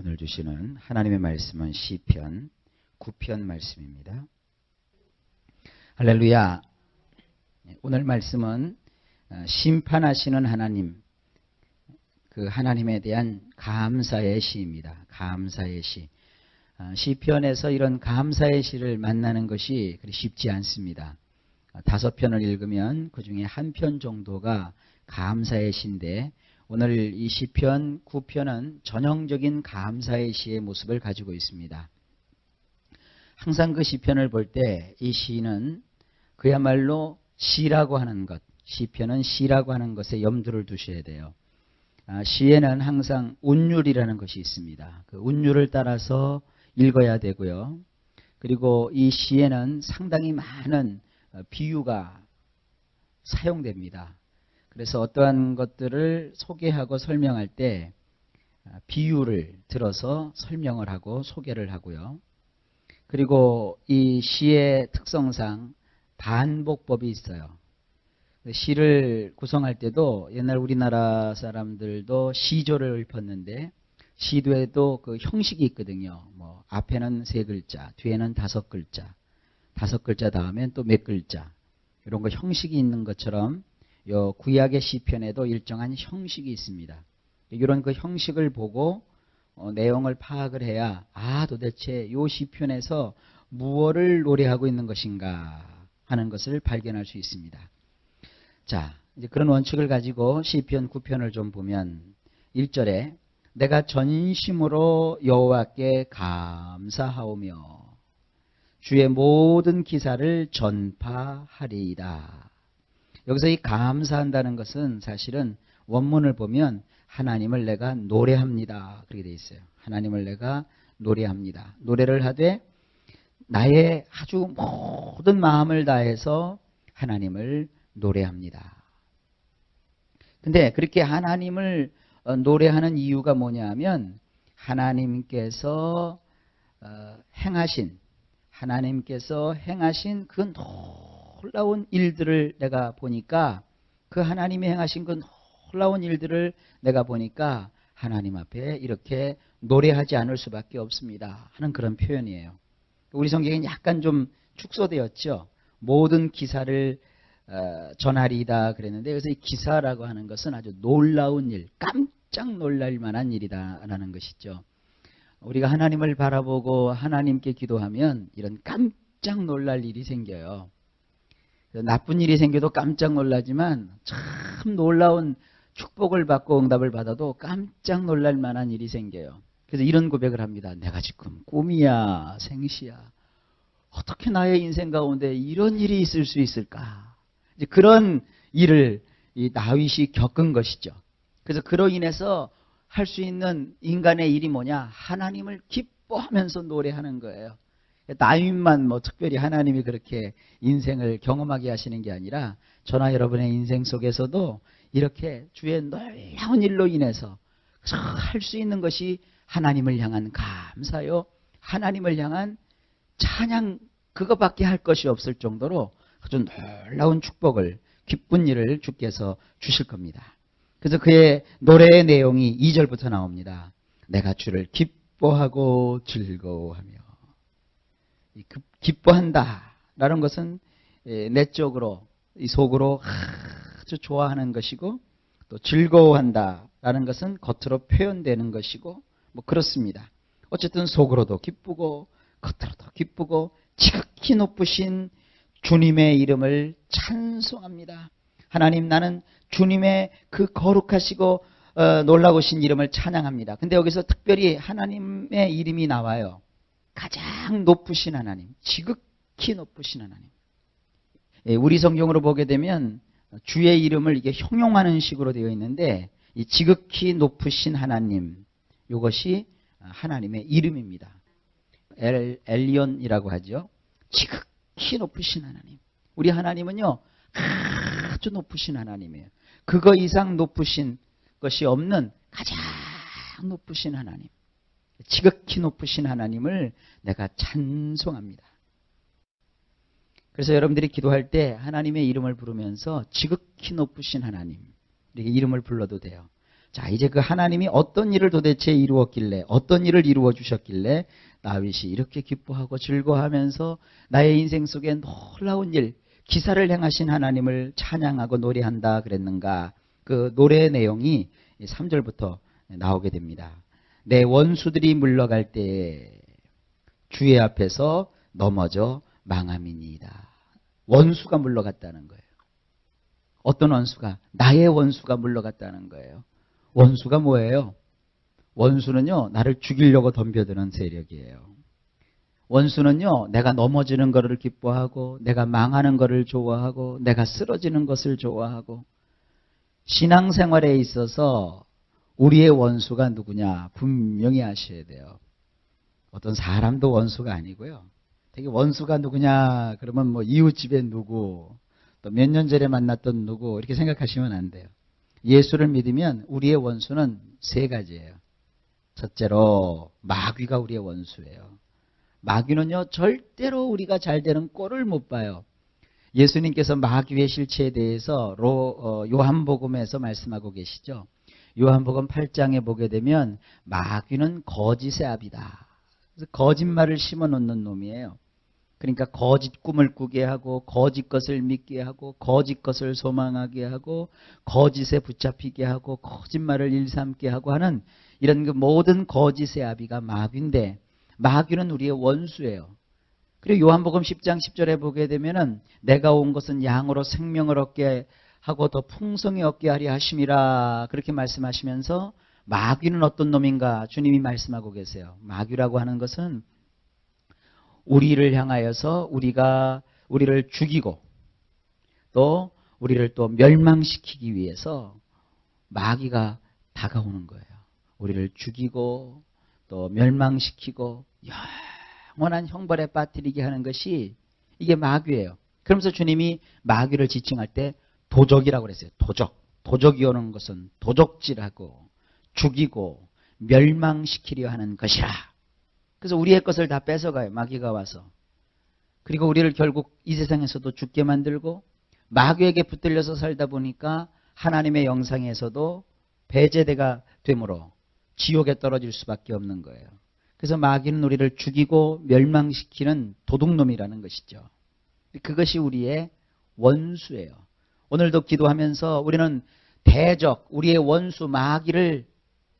오늘 주시는 하나님의 말씀은 시편 9편 말씀입니다. 할렐루야. 오늘 말씀은 심판하시는 하나님, 그 하나님에 대한 감사의 시입니다. 감사의 시. 시편에서 이런 감사의 시를 만나는 것이 그리 쉽지 않습니다. 5편을 읽으면 그 중에 한 편 정도가 감사의 시인데, 오늘 이 시편 9편은 전형적인 감사의 시의 모습을 가지고 있습니다. 항상 그 시편을 볼 때 이 시는 그야말로 시라고 하는 것, 시편은 시라고 하는 것에 염두를 두셔야 돼요. 시에는 항상 운율이라는 것이 있습니다. 그 운율을 따라서 읽어야 되고요. 그리고 이 시에는 상당히 많은 비유가 사용됩니다. 그래서 어떠한 것들을 소개하고 설명할 때 비유를 들어서 설명을 하고 소개를 하고요. 그리고 이 시의 특성상 반복법이 있어요. 시를 구성할 때도 옛날 우리나라 사람들도 시조를 읊었는데, 시도에도 그 형식이 있거든요. 뭐 앞에는 3글자, 뒤에는 5글자, 5글자 다음엔 또 몇 글자, 이런 거 형식이 있는 것처럼 요 구약의 시편에도 일정한 형식이 있습니다. 이런 그 형식을 보고 내용을 파악을 해야 도대체 요 시편에서 무엇을 노래하고 있는 것인가 하는 것을 발견할 수 있습니다. 자, 이제 그런 원칙을 가지고 시편 9편을 좀 보면 1절에 내가 전심으로 여호와께 감사하오며 주의 모든 기사를 전파하리이다. 여기서 이 감사한다는 것은 사실은 원문을 보면 하나님을 내가 노래합니다, 그렇게 되어 있어요. 하나님을 내가 노래합니다. 노래를 하되 나의 아주 모든 마음을 다해서 하나님을 노래합니다. 근데 그렇게 하나님을 노래하는 이유가 뭐냐 하면 하나님께서 행하신 그 놀라운 일들을 내가 보니까, 그 하나님이 행하신 그 놀라운 일들을 내가 보니까 하나님 앞에 이렇게 노래하지 않을 수밖에 없습니다 하는 그런 표현이에요. 우리 성경엔 약간 좀 축소되었죠. 모든 기사를 전하리이다 그랬는데, 그래서 이 기사라고 하는 것은 아주 놀라운 일, 깜짝 놀랄 만한 일이다라는 것이죠. 우리가 하나님을 바라보고 하나님께 기도하면 이런 깜짝 놀랄 일이 생겨요. 나쁜 일이 생겨도 깜짝 놀라지만 참 놀라운 축복을 받고 응답을 받아도 깜짝 놀랄 만한 일이 생겨요. 그래서 이런 고백을 합니다. 내가 지금 꿈이야 생시야, 어떻게 나의 인생 가운데 이런 일이 있을 수 있을까. 이제 그런 일을 이 다윗이 겪은 것이죠. 그래서 그로 인해서 할 수 있는 인간의 일이 뭐냐, 하나님을 기뻐하면서 노래하는 거예요. 다윗만 뭐 특별히 하나님이 그렇게 인생을 경험하게 하시는 게 아니라 저나 여러분의 인생 속에서도 이렇게 주의 놀라운 일로 인해서 할 수 있는 것이 하나님을 향한 감사요, 하나님을 향한 찬양, 그거밖에 할 것이 없을 정도로 아주 놀라운 축복을, 기쁜 일을 주께서 주실 겁니다. 그래서 그의 노래의 내용이 2절부터 나옵니다. 내가 주를 기뻐하고 즐거워하며. 기뻐한다 라는 것은 내적으로, 이 속으로 아주 좋아하는 것이고, 또 즐거워한다 라는 것은 겉으로 표현되는 것이고, 뭐 그렇습니다. 어쨌든 속으로도 기쁘고 겉으로도 기쁘고 지극히 높으신 주님의 이름을 찬송합니다. 하나님, 나는 주님의 그 거룩하시고 놀라우신 이름을 찬양합니다. 근데 여기서 특별히 하나님의 이름이 나와요. 가장 높으신 하나님, 지극히 높으신 하나님. 우리 성경으로 보게 되면 주의 이름을 이게 형용하는 식으로 되어 있는데, 이 지극히 높으신 하나님, 이것이 하나님의 이름입니다. 엘리온이라고 하죠. 지극히 높으신 하나님. 우리 하나님은요, 아주 높으신 하나님이에요. 그거 이상 높으신 것이 없는 가장 높으신 하나님, 지극히 높으신 하나님을 내가 찬송합니다. 그래서 여러분들이 기도할 때 하나님의 이름을 부르면서 지극히 높으신 하나님, 이렇게 이름을 불러도 돼요. 자, 이제 그 하나님이 어떤 일을 도대체 이루었길래, 어떤 일을 이루어 주셨길래 다윗이 이렇게 기뻐하고 즐거워하면서 나의 인생 속에 놀라운 일, 기사를 행하신 하나님을 찬양하고 노래한다 그랬는가. 그 노래의 내용이 3절부터 나오게 됩니다. 내 원수들이 물러갈 때에 주의 앞에서 넘어져 망함이니이다. 원수가 물러갔다는 거예요. 어떤 원수가? 나의 원수가 물러갔다는 거예요. 원수가 뭐예요? 원수는요, 나를 죽이려고 덤벼드는 세력이에요. 원수는요, 내가 넘어지는 것을 기뻐하고, 내가 망하는 것을 좋아하고, 내가 쓰러지는 것을 좋아하고, 신앙생활에 있어서 우리의 원수가 누구냐? 분명히 아셔야 돼요. 어떤 사람도 원수가 아니고요. 되게 원수가 누구냐? 그러면 뭐 이웃집에 누구, 또 몇 년 전에 만났던 누구, 이렇게 생각하시면 안 돼요. 예수를 믿으면 우리의 원수는 3가지예요. 첫째로 마귀가 우리의 원수예요. 마귀는요, 절대로 우리가 잘 되는 꼴을 못 봐요. 예수님께서 마귀의 실체에 대해서 요한복음에서 말씀하고 계시죠. 요한복음 8장에 보게 되면 마귀는 거짓의 아비다. 그래서 거짓말을 심어놓는 놈이에요. 그러니까 거짓 꿈을 꾸게 하고, 거짓 것을 믿게 하고, 거짓 것을 소망하게 하고, 거짓에 붙잡히게 하고, 거짓말을 일삼게 하고 하는 이런 그 모든 거짓의 아비가 마귀인데, 마귀는 우리의 원수예요. 그리고 요한복음 10장 10절에 보게 되면은 내가 온 것은 양으로 생명을 얻게 하고 더 풍성히 얻게 하려 하심이라, 그렇게 말씀하시면서 마귀는 어떤 놈인가 주님이 말씀하고 계세요. 마귀라고 하는 것은 우리를 향하여서 우리를 죽이고 또 우리를 또 멸망시키기 위해서 마귀가 다가오는 거예요. 우리를 죽이고 또 멸망시키고 영원한 형벌에 빠뜨리게 하는 것이 이게 마귀예요. 그러면서 주님이 마귀를 지칭할 때 도적이라고 그랬어요. 도적이 오는 것은 도적질하고 죽이고 멸망시키려 하는 것이라. 그래서 우리의 것을 다 뺏어가요. 마귀가 와서. 그리고 우리를 결국 이 세상에서도 죽게 만들고 마귀에게 붙들려서 살다 보니까 하나님의 영상에서도 배제대가 되므로 지옥에 떨어질 수밖에 없는 거예요. 그래서 마귀는 우리를 죽이고 멸망시키는 도둑놈이라는 것이죠. 그것이 우리의 원수예요. 오늘도 기도하면서 우리는 대적, 우리의 원수 마귀를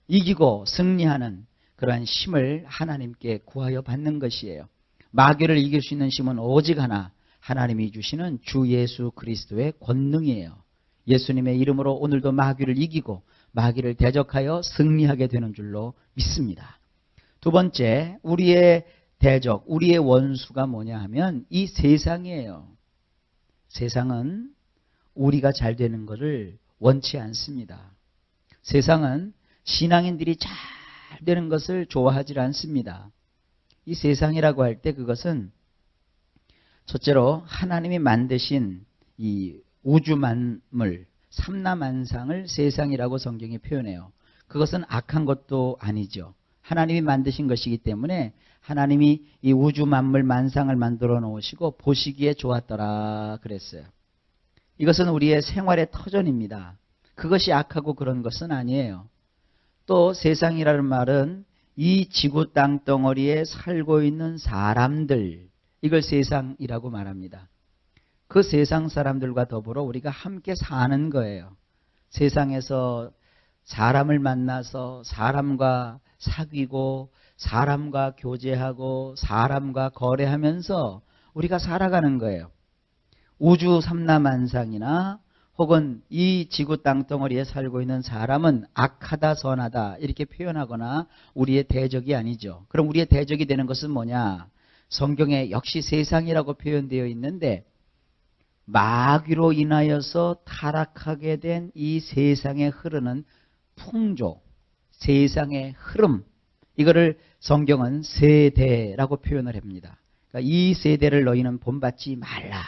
이기고 승리하는 그러한 힘을 하나님께 구하여 받는 것이에요. 마귀를 이길 수 있는 힘은 오직 하나, 하나님이 주시는 주 예수 그리스도의 권능이에요. 예수님의 이름으로 오늘도 마귀를 이기고 마귀를 대적하여 승리하게 되는 줄로 믿습니다. 두 번째, 우리의 대적, 우리의 원수가 뭐냐 하면 이 세상이에요. 세상은 우리가 잘 되는 것을 원치 않습니다. 세상은 신앙인들이 잘 되는 것을 좋아하지 않습니다. 이 세상이라고 할 때 그것은 첫째로 하나님이 만드신 이 우주 만물, 삼라만상을 세상이라고 성경이 표현해요. 그것은 악한 것도 아니죠. 하나님이 만드신 것이기 때문에 하나님이 이 우주 만물 만상을 만들어 놓으시고 보시기에 좋았더라 그랬어요. 이것은 우리의 생활의 터전입니다. 그것이 악하고 그런 것은 아니에요. 또 세상이라는 말은 이 지구 땅덩어리에 살고 있는 사람들, 이걸 세상이라고 말합니다. 그 세상 사람들과 더불어 우리가 함께 사는 거예요. 세상에서 사람을 만나서 사람과 사귀고 사람과 교제하고 사람과 거래하면서 우리가 살아가는 거예요. 우주 삼라만상이나 혹은 이 지구 땅덩어리에 살고 있는 사람은 악하다 선하다 이렇게 표현하거나 우리의 대적이 아니죠. 그럼 우리의 대적이 되는 것은 뭐냐? 성경에 역시 세상이라고 표현되어 있는데 마귀로 인하여서 타락하게 된 이 세상에 흐르는 풍조, 세상의 흐름, 이거를 성경은 세대라고 표현을 합니다. 그러니까 이 세대를 너희는 본받지 말라.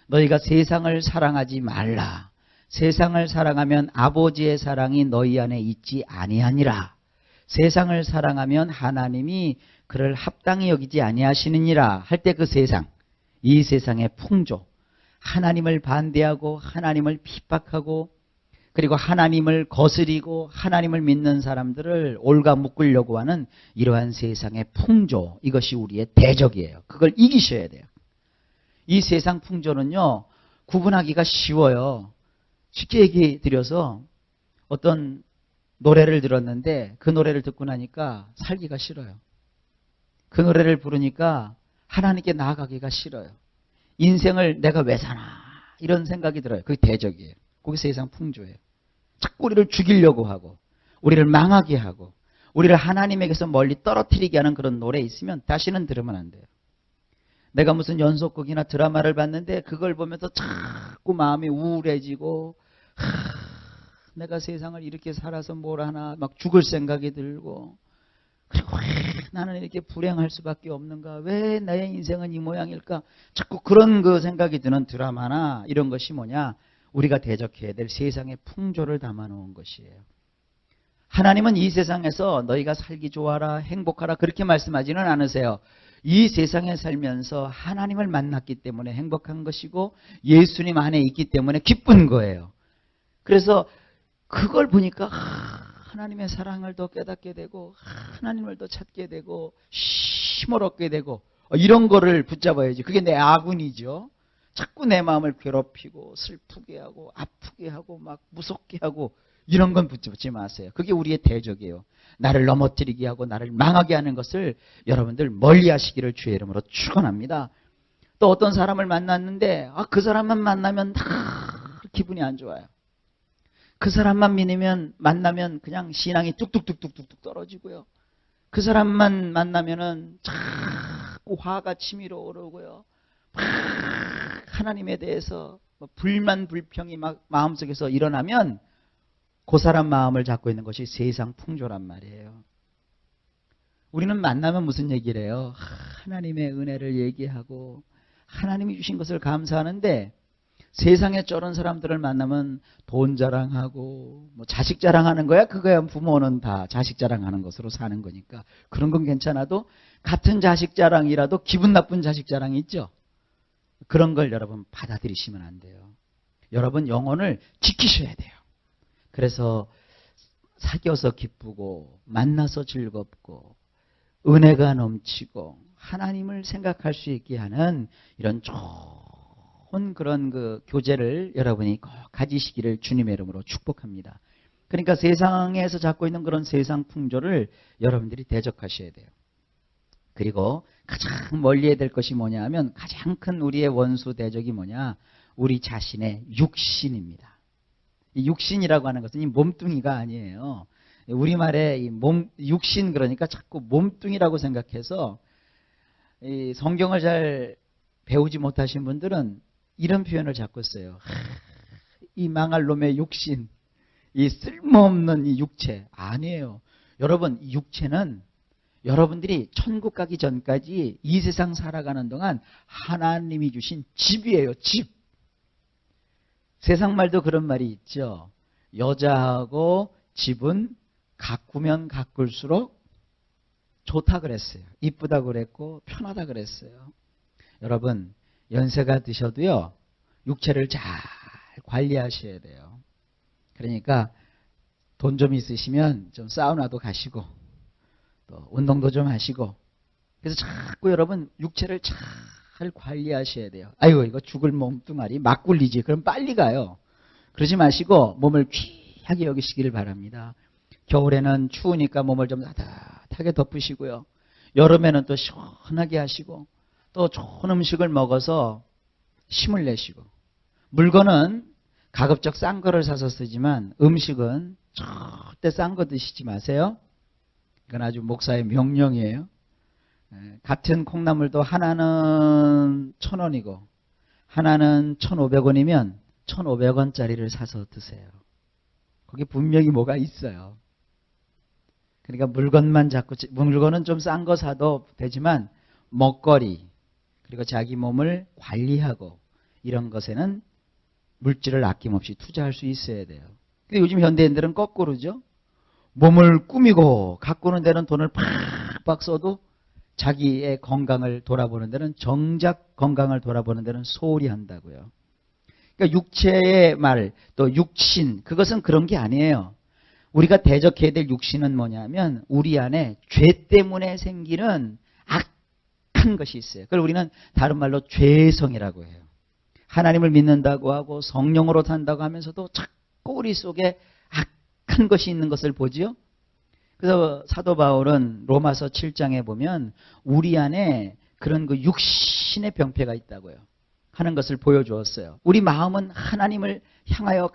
너희가 세상을 사랑하지 말라. 세상을 사랑하면 아버지의 사랑이 너희 안에 있지 아니하니라. 세상을 사랑하면 하나님이 그를 합당히 여기지 아니하시느니라 할 때 그 세상, 이 세상의 풍조, 하나님을 반대하고 하나님을 핍박하고 그리고 하나님을 거스리고 하나님을 믿는 사람들을 올가 묶으려고 하는 이러한 세상의 풍조, 이것이 우리의 대적이에요. 그걸 이기셔야 돼요. 이 세상 풍조는요, 구분하기가 쉬워요. 쉽게 얘기 드려서 어떤 노래를 들었는데 그 노래를 듣고 나니까 살기가 싫어요. 그 노래를 부르니까 하나님께 나아가기가 싫어요. 인생을 내가 왜 사나 이런 생각이 들어요. 그게 대적이에요. 그게 세상 풍조예요. 자꾸 우리를 죽이려고 하고 우리를 망하게 하고 우리를 하나님에게서 멀리 떨어뜨리게 하는 그런 노래 있으면 다시는 들으면 안 돼요. 내가 무슨 연속극이나 드라마를 봤는데 그걸 보면서 자꾸 마음이 우울해지고 내가 세상을 이렇게 살아서 뭘 하나 막 죽을 생각이 들고 그리고 왜 나는 이렇게 불행할 수밖에 없는가? 왜 나의 인생은 이 모양일까? 자꾸 그런 그 생각이 드는 드라마나 이런 것이 뭐냐? 우리가 대적해야 될 세상의 풍조를 담아놓은 것이에요. 하나님은 이 세상에서 너희가 살기 좋아라, 행복하라 그렇게 말씀하지는 않으세요. 이 세상에 살면서 하나님을 만났기 때문에 행복한 것이고 예수님 안에 있기 때문에 기쁜 거예요. 그래서 그걸 보니까 하나님의 사랑을 더 깨닫게 되고 하나님을 더 찾게 되고 힘을 얻게 되고 이런 거를 붙잡아야지. 그게 내 아군이죠. 자꾸 내 마음을 괴롭히고 슬프게 하고 아프게 하고 막 무섭게 하고 이런 건 붙잡지 마세요. 그게 우리의 대적이에요. 나를 넘어뜨리게 하고 나를 망하게 하는 것을 여러분들 멀리 하시기를 주의 이름으로 축원합니다. 또 어떤 사람을 만났는데 그 사람만 만나면 다 기분이 안 좋아요. 그 사람만 만나면 그냥 신앙이 뚝뚝뚝뚝뚝 떨어지고요. 그 사람만 만나면은 자꾸 화가 치밀어 오르고요. 막 하나님에 대해서 불만 불평이 막 마음속에서 일어나면 그 사람 마음을 잡고 있는 것이 세상 풍조란 말이에요. 우리는 만나면 무슨 얘기를 해요? 하나님의 은혜를 얘기하고 하나님이 주신 것을 감사하는데 세상에 저런 사람들을 만나면 돈 자랑하고 뭐 자식 자랑하는 거야? 그거야 부모는 다 자식 자랑하는 것으로 사는 거니까 그런 건 괜찮아도 같은 자식 자랑이라도 기분 나쁜 자식 자랑이 있죠. 그런 걸 여러분 받아들이시면 안 돼요. 여러분 영혼을 지키셔야 돼요. 그래서 사귀어서 기쁘고 만나서 즐겁고 은혜가 넘치고 하나님을 생각할 수 있게 하는 이런 좋은 그런 그 교제를 여러분이 꼭 가지시기를 주님의 이름으로 축복합니다. 그러니까 세상에서 잡고 있는 그런 세상 풍조를 여러분들이 대적하셔야 돼요. 그리고 가장 멀리 해야 될 것이 뭐냐 하면 가장 큰 우리의 원수 대적이 뭐냐? 우리 자신의 육신입니다. 이 육신이라고 하는 것은 이 몸뚱이가 아니에요. 우리말에 이 육신 그러니까 자꾸 몸뚱이라고 생각해서 이 성경을 잘 배우지 못하신 분들은 이런 표현을 자꾸 써요. 이 망할 놈의 육신, 이 쓸모없는 이 육체. 아니에요. 여러분, 이 육체는 여러분들이 천국 가기 전까지 이 세상 살아가는 동안 하나님이 주신 집이에요. 집. 세상 말도 그런 말이 있죠. 여자하고 집은 가꾸면 가꿀수록 좋다 그랬어요. 이쁘다 그랬고 편하다 그랬어요. 여러분 연세가 드셔도요. 육체를 잘 관리하셔야 돼요. 그러니까 돈 좀 있으시면 좀 사우나도 가시고 또 운동도 좀 하시고 그래서 자꾸 여러분 육체를 잘 관리하셔야 돼요. 아이고 이거 죽을 몸뚱아리 막 굴리지. 그럼 빨리 가요. 그러지 마시고 몸을 귀하게 여기시기를 바랍니다. 겨울에는 추우니까 몸을 좀 따뜻하게 덮으시고요. 여름에는 또 시원하게 하시고 또 좋은 음식을 먹어서 힘을 내시고 물건은 가급적 싼 거를 사서 쓰지만 음식은 절대 싼 거 드시지 마세요. 이건 아주 목사의 명령이에요. 같은 콩나물도 하나는 1,000원이고 하나는 1,500원이면 1,500원짜리를 사서 드세요. 거기 분명히 뭐가 있어요. 그러니까 물건은 좀 싼 거 사도 되지만 먹거리 그리고 자기 몸을 관리하고 이런 것에는 물질을 아낌없이 투자할 수 있어야 돼요. 근데 요즘 현대인들은 거꾸로죠. 몸을 꾸미고 가꾸는 데는 돈을 팍팍 써도 자기의 건강을 돌아보는 데는 정작 건강을 돌아보는 데는 소홀히 한다고요. 그러니까 육체의 말, 또 육신, 그것은 그런 게 아니에요. 우리가 대적해야 될 육신은 뭐냐면 우리 안에 죄 때문에 생기는 악한 것이 있어요. 그걸 우리는 다른 말로 죄성이라고 해요. 하나님을 믿는다고 하고 성령으로 산다고 하면서도 자꾸 우리 속에 악한 것이 있는 것을 보지요. 그래서 사도 바울은 로마서 7장에 보면 우리 안에 그런 그 육신의 병폐가 있다고요. 하는 것을 보여주었어요. 우리 마음은 하나님을 향하여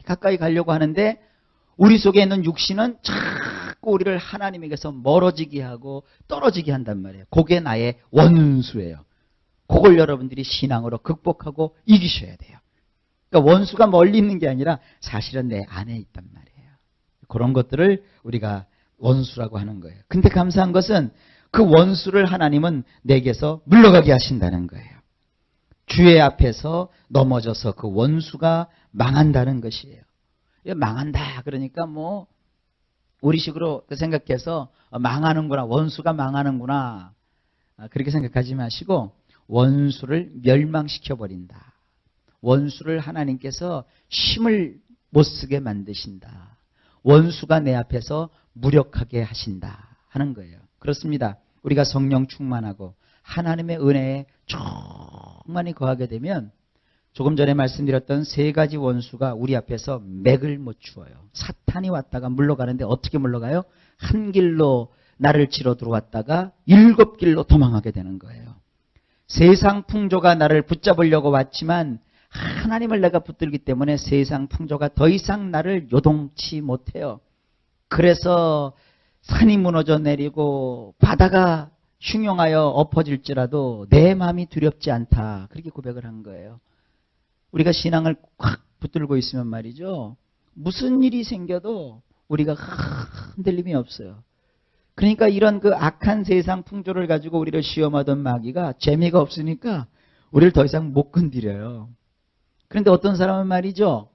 가까이 가려고 하는데 우리 속에 있는 육신은 자꾸 우리를 하나님에게서 멀어지게 하고 떨어지게 한단 말이에요. 그게 나의 원수예요. 그걸 여러분들이 신앙으로 극복하고 이기셔야 돼요. 그러니까 원수가 멀리 있는 게 아니라 사실은 내 안에 있단 말이에요. 그런 것들을 우리가 원수라고 하는 거예요. 근데 감사한 것은 그 원수를 하나님은 내게서 물러가게 하신다는 거예요. 주의 앞에서 넘어져서 그 원수가 망한다는 것이에요. 망한다 그러니까 뭐 우리식으로 생각해서 망하는구나, 원수가 망하는구나 그렇게 생각하지 마시고 원수를 멸망시켜버린다. 원수를 하나님께서 힘을 못 쓰게 만드신다. 원수가 내 앞에서 무력하게 하신다 하는 거예요. 그렇습니다. 우리가 성령 충만하고 하나님의 은혜에 충만히 거하게 되면 조금 전에 말씀드렸던 세 가지 원수가 우리 앞에서 맥을 못 추어요. 사탄이 왔다가 물러가는데 어떻게 물러가요? 한 길로 나를 치러 들어왔다가 7길로 도망하게 되는 거예요. 세상 풍조가 나를 붙잡으려고 왔지만 하나님을 내가 붙들기 때문에 세상 풍조가 더 이상 나를 요동치 못해요. 그래서 산이 무너져 내리고 바다가 흉용하여 엎어질지라도 내 마음이 두렵지 않다. 그렇게 고백을 한 거예요. 우리가 신앙을 확 붙들고 있으면 말이죠. 무슨 일이 생겨도 우리가 흔들림이 없어요. 그러니까 이런 그 악한 세상 풍조를 가지고 우리를 시험하던 마귀가 재미가 없으니까 우리를 더 이상 못 건드려요. 그런데 어떤 사람은 말이죠.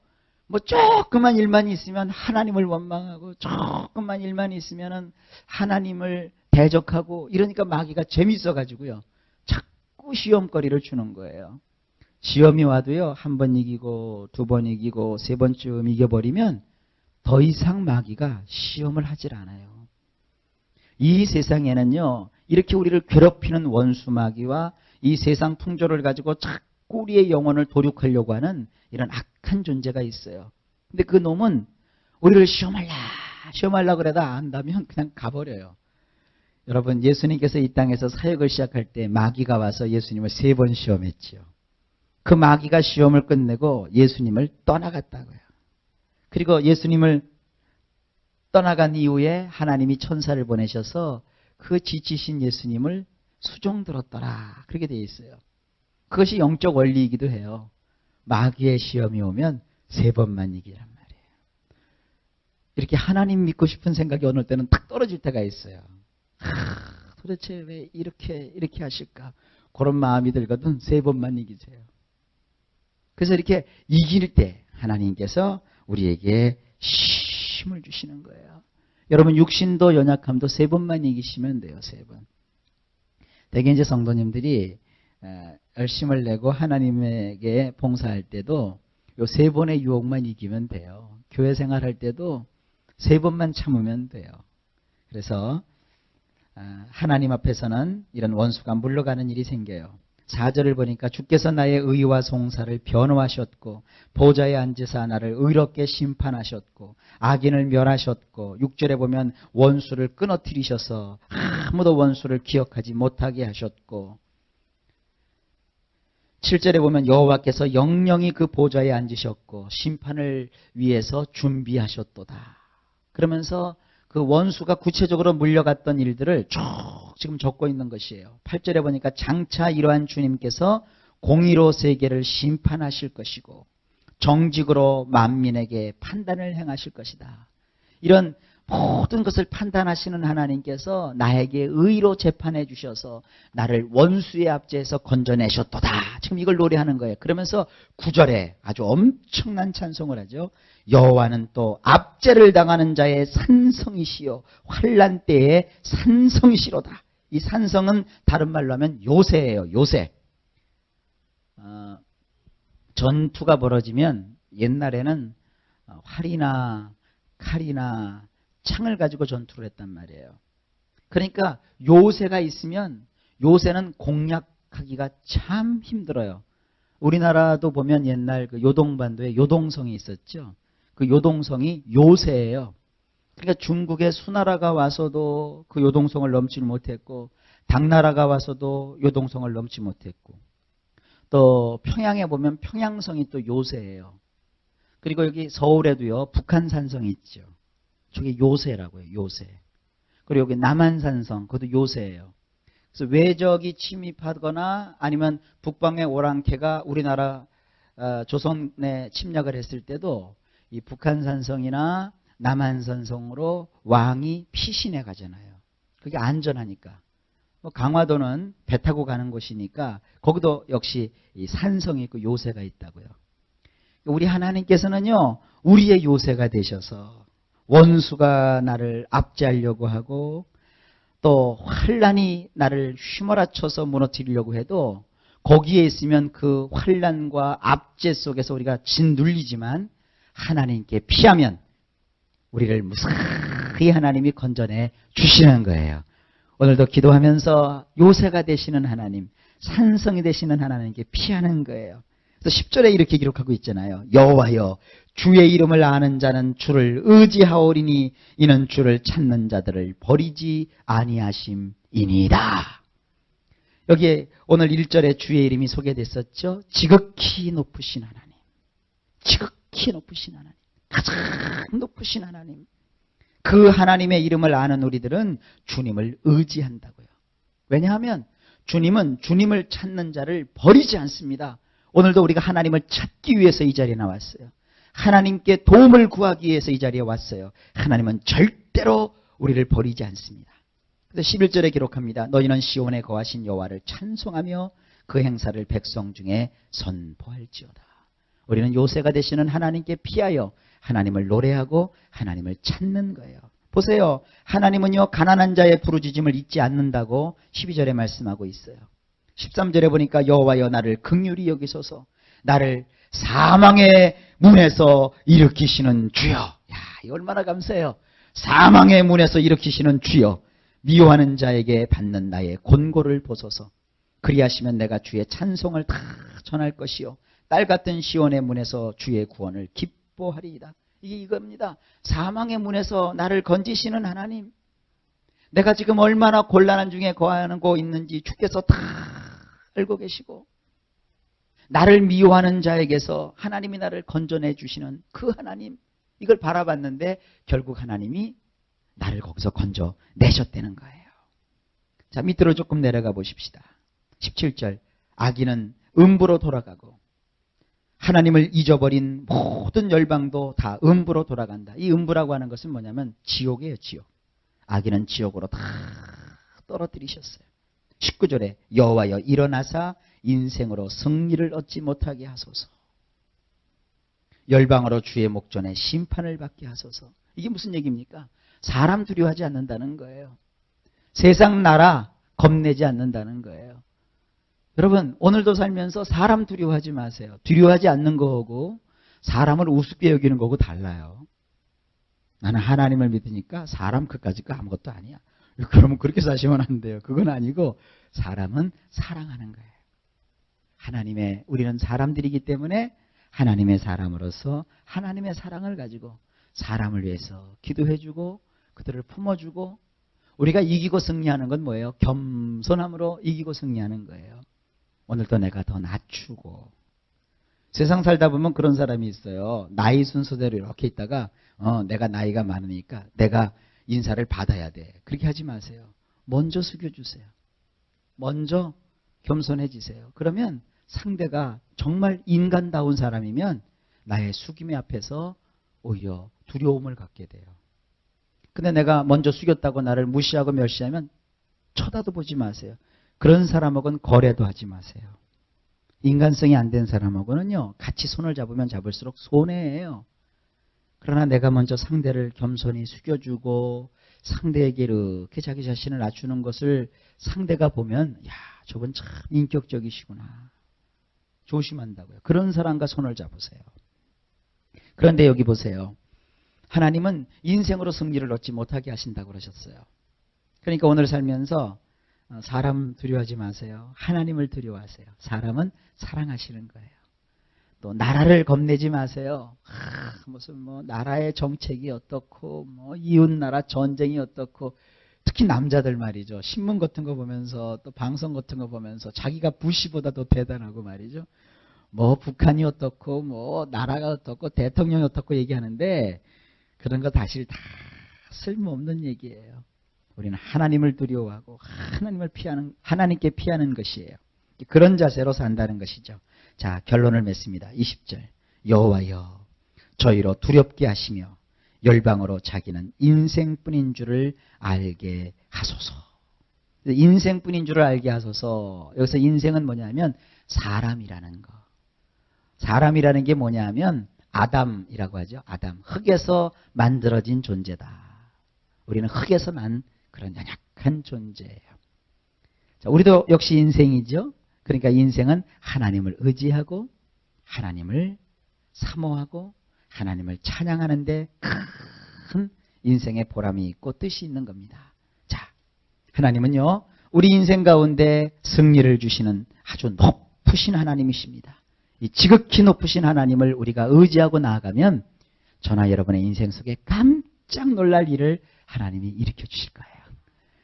뭐 조금만 일만 있으면 하나님을 원망하고 조금만 일만 있으면 하나님을 대적하고 이러니까 마귀가 재밌어가지고요. 자꾸 시험거리를 주는 거예요. 시험이 와도요. 한 번 이기고 두 번 이기고 세 번쯤 이겨버리면 더 이상 마귀가 시험을 하질 않아요. 이 세상에는요. 이렇게 우리를 괴롭히는 원수 마귀와 이 세상 풍조를 가지고 자꾸 우리의 영혼을 도륙하려고 하는 이런 악한 존재가 있어요. 근데 그 놈은 우리를 시험하려 그래도 안 한다면 그냥 가버려요. 여러분 예수님께서 이 땅에서 사역을 시작할 때 마귀가 와서 예수님을 3번 시험했지요. 그 마귀가 시험을 끝내고 예수님을 떠나갔다고요. 그리고 예수님을 떠나간 이후에 하나님이 천사를 보내셔서 그 지치신 예수님을 수종 들었더라. 그렇게 되어 있어요. 그것이 영적 원리이기도 해요. 마귀의 시험이 오면 3번만 이기란 말이에요. 이렇게 하나님 믿고 싶은 생각이 어느 때는 탁 떨어질 때가 있어요. 도대체 왜 이렇게 하실까? 그런 마음이 들거든 3번만 이기세요. 그래서 이렇게 이길 때 하나님께서 우리에게 힘을 주시는 거예요. 여러분 육신도 연약함도 3번만 이기시면 돼요. 3번. 대개 이제 성도님들이 열심을 내고 하나님에게 봉사할 때도 요 3번의 유혹만 이기면 돼요. 교회 생활할 때도 3번만 참으면 돼요. 그래서 하나님 앞에서는 이런 원수가 물러가는 일이 생겨요. 4절을 보니까 주께서 나의 의와 송사를 변호하셨고 보좌에 앉으사 나를 의롭게 심판하셨고 악인을 멸하셨고 6절에 보면 원수를 끊어뜨리셔서 아무도 원수를 기억하지 못하게 하셨고 7절에 보면 여호와께서 영영이 그 보좌에 앉으셨고 심판을 위해서 준비하셨도다. 그러면서 그 원수가 구체적으로 물려갔던 일들을 쭉 지금 적고 있는 것이에요. 8절에 보니까 장차 이러한 주님께서 공의로 세계를 심판하실 것이고 정직으로 만민에게 판단을 행하실 것이다. 이런 모든 것을 판단하시는 하나님께서 나에게 의로 재판해 주셔서 나를 원수의 압제에서 건져내셨도다. 지금 이걸 노래하는 거예요. 그러면서 9절에 아주 엄청난 찬송을 하죠. 여호와는 또 압제를 당하는 자의 산성이시요 환난 때의 산성이시로다. 이 산성은 다른 말로 하면 요새예요. 요새. 전투가 벌어지면 옛날에는 활이나 칼이나 창을 가지고 전투를 했단 말이에요. 그러니까 요새가 있으면 요새는 공략하기가 참 힘들어요. 우리나라도 보면 옛날 그 요동반도에 요동성이 있었죠. 그 요동성이 요새예요. 그러니까 중국의 수나라가 와서도 그 요동성을 넘지 못했고, 당나라가 와서도 요동성을 넘지 못했고, 또 평양에 보면 평양성이 또 요새예요. 그리고 여기 서울에도요, 북한산성이 있죠. 저게 요새라고 해요, 요새. 그리고 여기 남한산성, 그것도 요새예요. 그래서 외적이 침입하거나 아니면 북방의 오랑캐가 우리나라 조선에 침략을 했을 때도 이 북한산성이나 남한산성으로 왕이 피신해 가잖아요. 그게 안전하니까. 강화도는 배 타고 가는 곳이니까 거기도 역시 이 산성이 있고 요새가 있다고요. 우리 하나님께서는요, 우리의 요새가 되셔서 원수가 나를 압제하려고 하고 또 환란이 나를 휘몰아쳐서 무너뜨리려고 해도 거기에 있으면 그 환란과 압제 속에서 우리가 짓눌리지만 하나님께 피하면 우리를 무사히 하나님이 건져내 주시는 거예요. 오늘도 기도하면서 요새가 되시는 하나님, 산성이 되시는 하나님께 피하는 거예요. 그래서 10절에 이렇게 기록하고 있잖아요. 여호와여, 주의 이름을 아는 자는 주를 의지하오리니 이는 주를 찾는 자들을 버리지 아니하심이니이다. 여기에 오늘 1절에 주의 이름이 소개됐었죠. 지극히 높으신 하나님, 지극히 높으신 하나님, 가장 높으신 하나님. 그 하나님의 이름을 아는 우리들은 주님을 의지한다고요. 왜냐하면 주님은 주님을 찾는 자를 버리지 않습니다. 오늘도 우리가 하나님을 찾기 위해서 이 자리에 나왔어요. 하나님께 도움을 구하기 위해서 이 자리에 왔어요. 하나님은 절대로 우리를 버리지 않습니다. 그래서 11절에 기록합니다. 너희는 시온에 거하신 여호와를 찬송하며 그 행사를 백성 중에 선포할지어다. 우리는 요새가 되시는 하나님께 피하여 하나님을 노래하고 하나님을 찾는 거예요. 보세요. 하나님은요, 가난한 자의 부르짖음을 잊지 않는다고 12절에 말씀하고 있어요. 13절에 보니까 여호와여 나를 긍휼히 여기소서, 나를 사망의 문에서 일으키시는 주여. 야, 이거 얼마나 감사해요. 사망의 문에서 일으키시는 주여, 미워하는 자에게 받는 나의 곤고를 보소서. 그리하시면 내가 주의 찬송을 다 전할 것이요 딸 같은 시온의 문에서 주의 구원을 기뻐하리이다. 이게 이겁니다. 사망의 문에서 나를 건지시는 하나님, 내가 지금 얼마나 곤란한 중에 거하고 있는지 주께서 다 알고 계시고, 나를 미워하는 자에게서 하나님이 나를 건져내 주시는 그 하나님, 이걸 바라봤는데 결국 하나님이 나를 거기서 건져내셨다는 거예요. 자, 밑으로 조금 내려가 보십시다. 17절, 악인은 음부로 돌아가고 하나님을 잊어버린 모든 열방도 다 음부로 돌아간다. 이 음부라고 하는 것은 뭐냐면 지옥이에요, 지옥. 악인은 지옥으로 다 떨어뜨리셨어요. 19절에 여호와여 일어나사 인생으로 승리를 얻지 못하게 하소서. 열방으로 주의 목전에 심판을 받게 하소서. 이게 무슨 얘기입니까? 사람 두려워하지 않는다는 거예요. 세상 나라 겁내지 않는다는 거예요. 여러분, 오늘도 살면서 사람 두려워하지 마세요. 두려워하지 않는 거하고 사람을 우습게 여기는 거하고 달라요. 나는 하나님을 믿으니까 사람 그까짓 거 아무것도 아니야. 그러면 그렇게 사시면 안 돼요. 그건 아니고 사람은 사랑하는 거예요. 우리는 사람들이기 때문에 하나님의 사람으로서 하나님의 사랑을 가지고 사람을 위해서 기도해주고 그들을 품어주고, 우리가 이기고 승리하는 건 뭐예요? 겸손함으로 이기고 승리하는 거예요. 오늘도 내가 더 낮추고. 세상 살다 보면 그런 사람이 있어요. 나이 순서대로 이렇게 있다가 내가 나이가 많으니까 내가 인사를 받아야 돼. 그렇게 하지 마세요. 먼저 숙여주세요. 먼저 겸손해지세요. 그러면 상대가 정말 인간다운 사람이면 나의 숙임의 앞에서 오히려 두려움을 갖게 돼요. 근데 내가 먼저 숙였다고 나를 무시하고 멸시하면 쳐다도 보지 마세요. 그런 사람하고는 거래도 하지 마세요. 인간성이 안 된 사람하고는요, 같이 손을 잡으면 잡을수록 손해예요. 그러나 내가 먼저 상대를 겸손히 숙여주고 상대에게 이렇게 자기 자신을 낮추는 것을 상대가 보면, 야, 저분 참 인격적이시구나, 조심한다고요. 그런 사람과 손을 잡으세요. 그런데 여기 보세요. 하나님은 인생으로 승리를 얻지 못하게 하신다고 그러셨어요. 그러니까 오늘 살면서 사람 두려워하지 마세요. 하나님을 두려워하세요. 사람은 사랑하시는 거예요. 또 나라를 겁내지 마세요. 무슨 뭐 나라의 정책이 어떻고 뭐 이웃 나라 전쟁이 어떻고 특히 남자들 말이죠. 신문 같은 거 보면서 또 방송 같은 거 보면서 자기가 부시보다 더 대단하고 말이죠. 뭐 북한이 어떻고 뭐 나라가 어떻고 대통령이 어떻고 얘기하는데 그런 거 사실 다 쓸모없는 얘기예요. 우리는 하나님을 두려워하고 하나님께 피하는 것이에요. 그런 자세로 산다는 것이죠. 자, 결론을 맺습니다. 20절. 여호와여 저희로 두렵게 하시며 열방으로 자기는 인생뿐인 줄을 알게 하소서. 인생뿐인 줄을 알게 하소서. 여기서 인생은 뭐냐면 사람이라는 거. 사람이라는 게 뭐냐면 아담이라고 하죠. 아담. 흙에서 만들어진 존재다. 우리는 흙에서 난 그런 연약한 존재예요. 자, 우리도 역시 인생이죠. 그러니까 인생은 하나님을 의지하고 하나님을 사모하고 하나님을 찬양하는데 큰 인생의 보람이 있고 뜻이 있는 겁니다. 자, 하나님은요, 우리 인생 가운데 승리를 주시는 아주 높으신 하나님이십니다. 이 지극히 높으신 하나님을 우리가 의지하고 나아가면 저나 여러분의 인생 속에 깜짝 놀랄 일을 하나님이 일으켜 주실 거예요.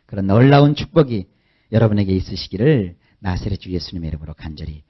그런 놀라운 축복이 여러분에게 있으시기를 나사렛 주 예수님의 이름으로 간절히